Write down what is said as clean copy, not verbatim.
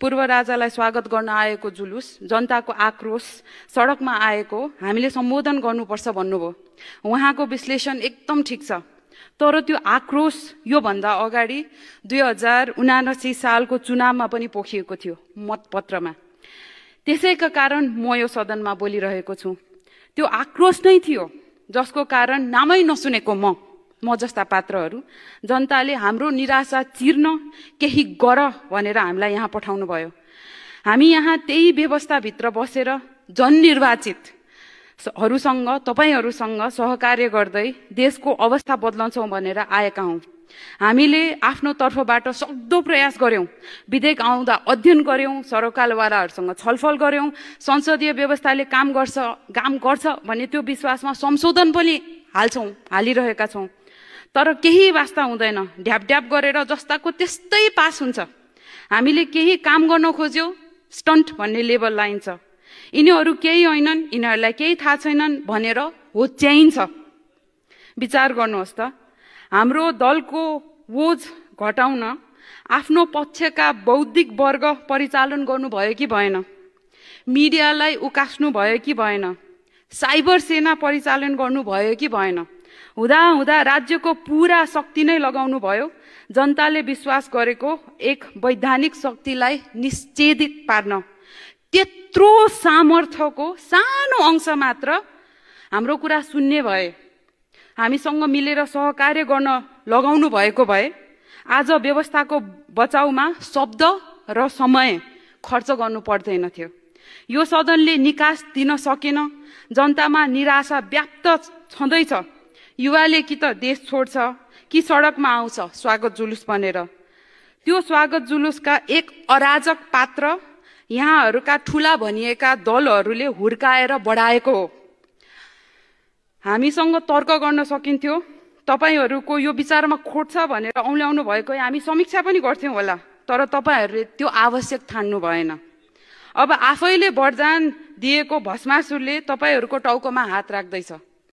पूर्व राजालाई स्वागत गर्न आएको जुलुस, जनताको आक्रोश सडकमा आएको हामीले सम्बोधन गर्नुपर्छ भन्नुभयो। उहाँको विश्लेषण एकदम ठिक छ। तर त्यो आक्रोश यो भन्दा अगाडि 2079 सालको चुनावमा पनि पोखिएको थियो मतपत्रमा। त्यसैका कारण म यो सदनमा बोलिरहेको छु। त्यो आक्रोश नै थियो जसको कारण नामै नसुनेको म जस्ता पात्रहरू जनताले हाम्रो निराशा चिर्न केही गर भनेर हामीलाई यहाँ पठाउनु भयो। हामी यहाँ त्यही व्यवस्थाभित्र बसेर जननिर्वाचित हरूसँग तपाईहरुसँग सहकार्य गर्दै देशको अवस्था बदलाउँछौं भनेर आएका हौं। हामीले आफ्नो तर्फबाट सक्दो प्रयास गर्यौं। विधेयक आउँदा अध्ययन गर्यौं, सरकारवालाहरुसँग छलफल गर्यौं, संसदीय व्यवस्थाले काम गर्छ भन्ने त्यो विश्वासमा संशोधन पनि हालिरहेका छौं। तर केही वास्ता हुँदैन। ढ्यापढ्याप गरेर जस्ताको त्यस्तै पास हुन्छ। हामीले केही काम गर्न खोज्यौं, स्टन्ट भन्ने लेबल लाइन्छ। यिनीहरू केही होइनन्, यिनीहरूलाई केही थाहा छैनन् भनेर होच्याइन्छ। विचार गर्नुहोस् त, हाम्रो दलको बोझ घटाउन आफ्नो पक्षका बौद्धिक वर्ग परिचालन गर्नुभयो कि भएन? मिडियालाई उकास्नु भयो कि भएन? साइबर सेना परिचालन गर्नुभयो कि भएन? हुँदा राज्यको पूरा शक्ति नै लगाउनु भयो जनताले विश्वास गरेको एक वैधानिक शक्तिलाई निश्चेदित पार्न। त्यत्रो सामर्थ्यको सानो अंश मात्र हाम्रो कुरा सुन्ने भए, हामीसँग मिलेर सहकार्य गर्न लगाउनु भएको भए आज व्यवस्थाको बचाउमा शब्द र समय खर्च गर्नु पर्दैन थियो। यो सदनले निकास दिन सकेन। जनतामा निराशा व्याप्त छँदैछ। युवाले कि त देश छोड्छ कि सडकमा आउँछ स्वागत जुलुस बनेर। त्यो स्वागत जुलुसका एक अराजक पात्र यहाँहरूका ठूला भनिएका दलहरूले हुर्काएर बढाएको हो। हामीसँग तर्क गर्न सकिन्थ्यो। तपाईहरुको यो विचारमा खोट छ भनेर औल्याउनु भएको हामी समीक्षा पनि गर्थ्यौं होला। तर तपाईहरुले त्यो आवश्यक ठान्नु भएन। अब आफैले बढ्जान दिएको भस्मासुरले तपाईहरुको टाउकोमा हात राख्दैछ।